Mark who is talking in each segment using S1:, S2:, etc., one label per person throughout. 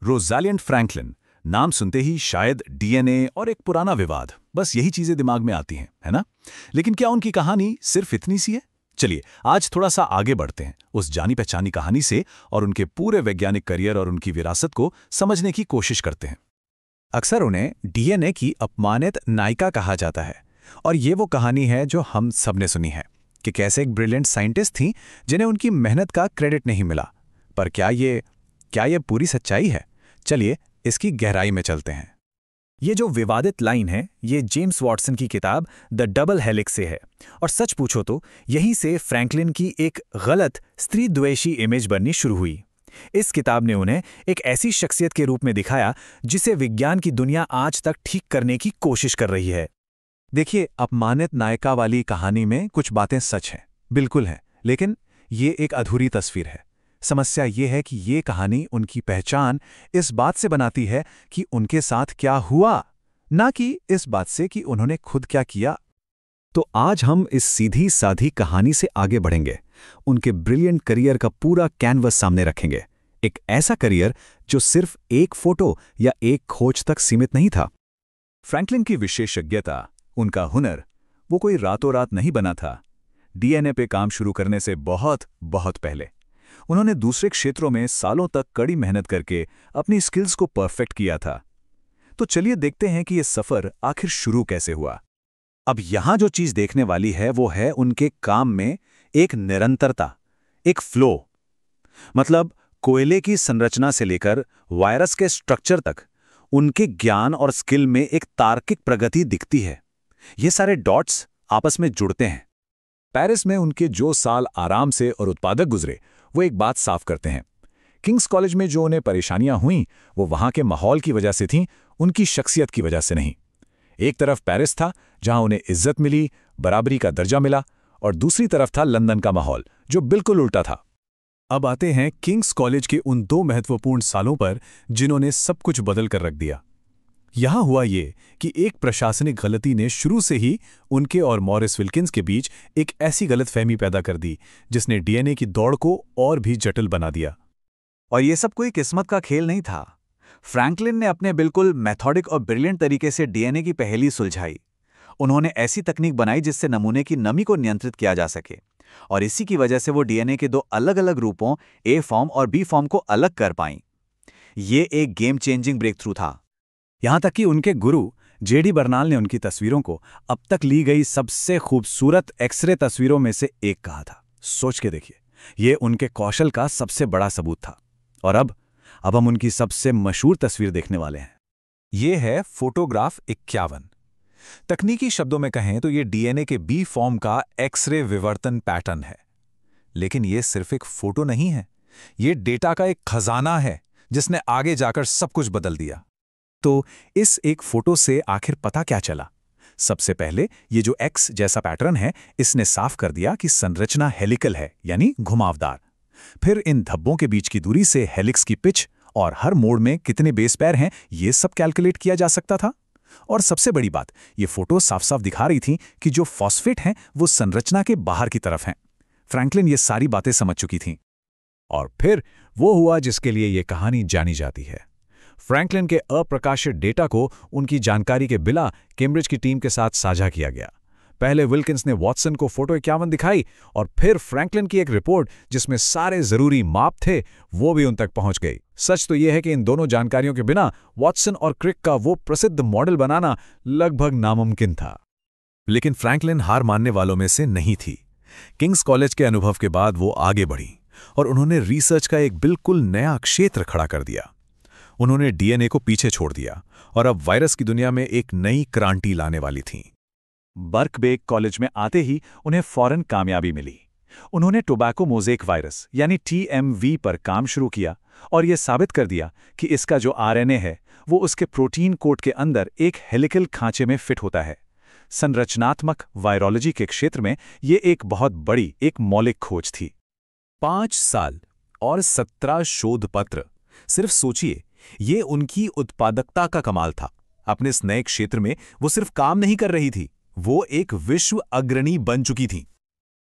S1: रोज़ालियंट Franklin, नाम सुनते ही शायद डीएनए और एक पुराना विवाद, बस यही चीजें दिमाग में आती हैं, है ना? लेकिन क्या उनकी कहानी सिर्फ इतनी सी है? चलिए आज थोड़ा सा आगे बढ़ते हैं उस जानी पहचानी कहानी से और उनके पूरे वैज्ञानिक करियर और उनकी विरासत को समझने की कोशिश करते हैं।
S2: अक्सर उन्हें डीएनए की अपमानित नायिका कहा जाता है और ये वो कहानी है जो हम सबने सुनी है कि कैसे एक ब्रिलियंट साइंटिस्ट थी जिन्हें उनकी मेहनत का क्रेडिट नहीं मिला। पर क्या ये पूरी सच्चाई है? चलिए इसकी गहराई में चलते हैं। ये जो विवादित लाइन है ये जेम्स वॉटसन की किताब द डबल हेलिक्स से है और सच पूछो तो यहीं से फ्रैंकलिन की एक गलत स्त्री द्वेषी इमेज बननी शुरू हुई। इस किताब ने उन्हें एक ऐसी शख्सियत के रूप में दिखाया जिसे विज्ञान की दुनिया आज तक ठीक करने की कोशिश कर रही है।
S1: देखिए, अपमानित नायिका वाली कहानी में कुछ बातें सच हैं, बिल्कुल हैं, लेकिन ये एक अधूरी तस्वीर है। समस्या ये है कि ये कहानी उनकी पहचान इस बात से बनाती है कि उनके साथ क्या हुआ, ना कि इस बात से कि उन्होंने खुद क्या किया।
S2: तो आज हम इस सीधी साधी कहानी से आगे बढ़ेंगे, उनके ब्रिलियंट करियर का पूरा कैनवस सामने रखेंगे। एक ऐसा करियर जो सिर्फ एक फोटो या एक खोज तक सीमित नहीं था।
S1: फ्रैंकलिन की विशेषज्ञता, उनका हुनर, वो कोई रातों रात नहीं बना था। डीएनए पे काम शुरू करने से बहुत बहुत पहले उन्होंने दूसरे क्षेत्रों में सालों तक कड़ी मेहनत करके अपनी स्किल्स को परफेक्ट किया था। तो चलिए देखते हैं कि यह सफर आखिर शुरू कैसे हुआ।
S2: अब यहां जो चीज देखने वाली है वो है उनके काम में एक निरंतरता, एक फ्लो। मतलब कोयले की संरचना से लेकर वायरस के स्ट्रक्चर तक उनके ज्ञान और स्किल में एक तार्किक प्रगति दिखती है। ये सारे डॉट्स आपस में जुड़ते हैं।
S1: पेरिस में उनके जो साल आराम से और उत्पादक गुजरे वो एक बात साफ करते हैं। किंग्स कॉलेज में जो उन्हें परेशानियां हुईं वो वहां के माहौल की वजह से थीं, उनकी शख्सियत की वजह से नहीं। एक तरफ पेरिस था जहां उन्हें इज्जत मिली, बराबरी का दर्जा मिला, और दूसरी तरफ था लंदन का माहौल जो बिल्कुल उल्टा था। अब आते हैं किंग्स कॉलेज के उन दो महत्वपूर्ण सालों पर जिन्होंने सब कुछ बदल कर रख दिया। यहां हुआ ये कि एक प्रशासनिक गलती ने शुरू से ही उनके और मॉरिस विल्किंस के बीच एक ऐसी गलतफहमी पैदा कर दी जिसने डीएनए की दौड़ को और भी जटिल बना दिया।
S2: और ये सब कोई किस्मत का खेल नहीं था। फ्रैंकलिन ने अपने बिल्कुल मेथोडिक और ब्रिलियंट तरीके से डीएनए की पहेली सुलझाई। उन्होंने ऐसी तकनीक बनाई जिससे नमूने की नमी को नियंत्रित किया जा सके, और इसी की वजह से वो डीएनए के दो अलग अलग रूपों ए फॉर्म और बी फॉर्म को अलग कर पाईं। ये एक गेम चेंजिंग ब्रेक थ्रू था। यहां तक कि उनके गुरु जेडी बर्नाल ने उनकी तस्वीरों को अब तक ली गई सबसे खूबसूरत एक्सरे तस्वीरों में से एक कहा था। सोच के देखिए, ये उनके कौशल का सबसे बड़ा सबूत था। और अब हम उनकी सबसे मशहूर तस्वीर देखने वाले हैं।
S1: ये है फोटोग्राफ 51। तकनीकी शब्दों में कहें तो ये डीएनए के बी फॉर्म का एक्सरे विवर्तन पैटर्न है। लेकिन ये सिर्फ एक फोटो नहीं है, ये डेटा का एक खजाना है जिसने आगे जाकर सब कुछ बदल दिया।
S2: तो इस एक फोटो से आखिर पता क्या चला?
S1: सबसे पहले ये जो एक्स जैसा पैटर्न है इसने साफ कर दिया कि संरचना हेलिकल है, यानी घुमावदार। फिर इन धब्बों के बीच की दूरी से हेलिक्स की पिच और हर मोड़ में कितने बेस पेयर हैं ये सब कैलकुलेट किया जा सकता था। और सबसे बड़ी बात, ये फोटो साफ साफ दिखा रही थी कि जो फॉस्फेट हैं वो संरचना के बाहर की तरफ हैं। फ्रैंकलिन ये सारी बातें समझ चुकी थीं। और फिर वो हुआ जिसके लिए ये कहानी जानी जाती है। फ्रैंकलिन के अप्रकाशित डेटा को उनकी जानकारी के बिना कैम्ब्रिज की टीम के साथ साझा किया गया। पहले विल्किंस ने वॉटसन को फोटो 51 दिखाई और फिर फ्रैंकलिन की एक रिपोर्ट जिसमें सारे जरूरी माप थे वो भी उन तक पहुंच गई। सच तो यह है कि इन दोनों जानकारियों के बिना वॉटसन और क्रिक का वो प्रसिद्ध मॉडल बनाना लगभग नामुमकिन था। लेकिन फ्रैंकलिन हार मानने वालों में से नहीं थी। किंग्स कॉलेज के अनुभव के बाद वो आगे बढ़ी और उन्होंने रिसर्च का एक बिल्कुल नया क्षेत्र खड़ा कर दिया। उन्होंने डीएनए को पीछे छोड़ दिया और अब वायरस की दुनिया में एक नई क्रांति लाने वाली थीं। बर्कबेक कॉलेज में आते ही उन्हें फौरन कामयाबी मिली। उन्होंने टोबैको मोज़ेक वायरस यानी टीएमवी पर काम शुरू किया और यह साबित कर दिया कि इसका जो आरएनए है वो उसके प्रोटीन कोट के अंदर एक हेलिकल खांचे में फिट होता है। संरचनात्मक वायरोलॉजी के क्षेत्र में ये एक बहुत बड़ी एक मौलिक खोज थी। 5 साल और 17 शोध पत्र। सिर्फ सोचिए, ये उनकी उत्पादकता का कमाल था। अपने इस नए क्षेत्र में वो सिर्फ काम नहीं कर रही थी, वो एक विश्व अग्रणी बन चुकी थी।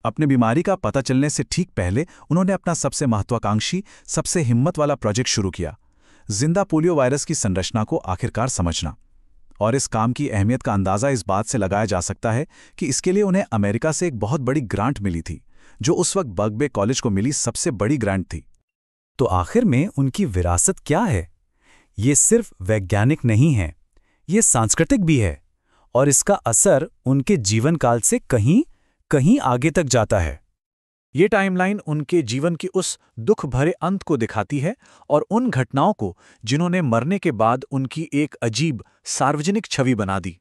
S1: अपने बीमारी का पता चलने से ठीक पहले उन्होंने अपना सबसे महत्वाकांक्षी, सबसे हिम्मत वाला प्रोजेक्ट शुरू किया। जिंदा पोलियो वायरस की संरचना को आखिरकार समझना। और इस काम की अहमियत का अंदाज़ा इस बात से लगाया जा सकता है कि इसके लिए उन्हें अमेरिका से एक बहुत बड़ी ग्रांट मिली थी, जो उस वक्त बर्कले कॉलेज को मिली सबसे बड़ी ग्रांट थी।
S3: तो आखिर में उनकी विरासत क्या है? ये सिर्फ वैज्ञानिक नहीं है, ये सांस्कृतिक भी है, और इसका असर उनके जीवन काल से कहीं कहीं आगे तक जाता है।
S2: ये टाइमलाइन उनके जीवन की उस दुख भरे अंत को दिखाती है और उन घटनाओं को जिन्होंने मरने के बाद उनकी एक अजीब सार्वजनिक छवि बना दी।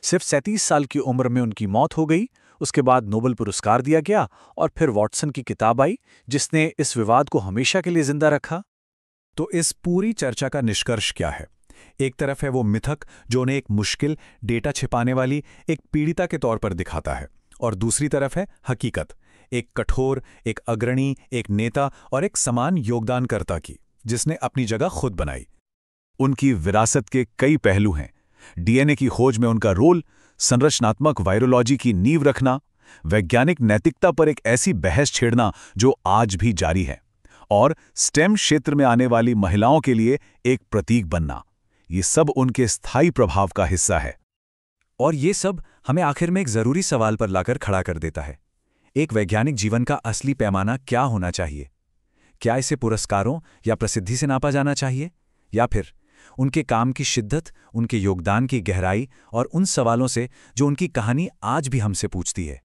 S2: सिर्फ 37 साल की उम्र में उनकी मौत हो गई, उसके बाद नोबेल पुरस्कार दिया गया और फिर वॉटसन की किताब आई जिसने इस विवाद को हमेशा के लिए जिंदा रखा।
S1: तो इस पूरी चर्चा का निष्कर्ष क्या है? एक तरफ है वो मिथक जो उन्हें एक मुश्किल, डेटा छिपाने वाली एक पीड़िता के तौर पर दिखाता है, और दूसरी तरफ है हकीकत, एक कठोर, एक अग्रणी, एक नेता और एक समान योगदानकर्ता की, जिसने अपनी जगह खुद बनाई। उनकी विरासत के कई पहलू हैं। डीएनए की खोज में उनका रोल, संरचनात्मक वायरोलॉजी की नींव रखना, वैज्ञानिक नैतिकता पर एक ऐसी बहस छेड़ना जो आज भी जारी है, और स्टेम क्षेत्र में आने वाली महिलाओं के लिए एक प्रतीक बनना। ये सब उनके स्थायी प्रभाव का हिस्सा है।
S3: और ये सब हमें आखिर में एक जरूरी सवाल पर लाकर खड़ा कर देता है। एक वैज्ञानिक जीवन का असली पैमाना क्या होना चाहिए? क्या इसे पुरस्कारों या प्रसिद्धि से नापा जाना चाहिए, या फिर उनके काम की शिद्दत, उनके योगदान की गहराई और उन सवालों से जो उनकी कहानी आज भी हमसे पूछती है?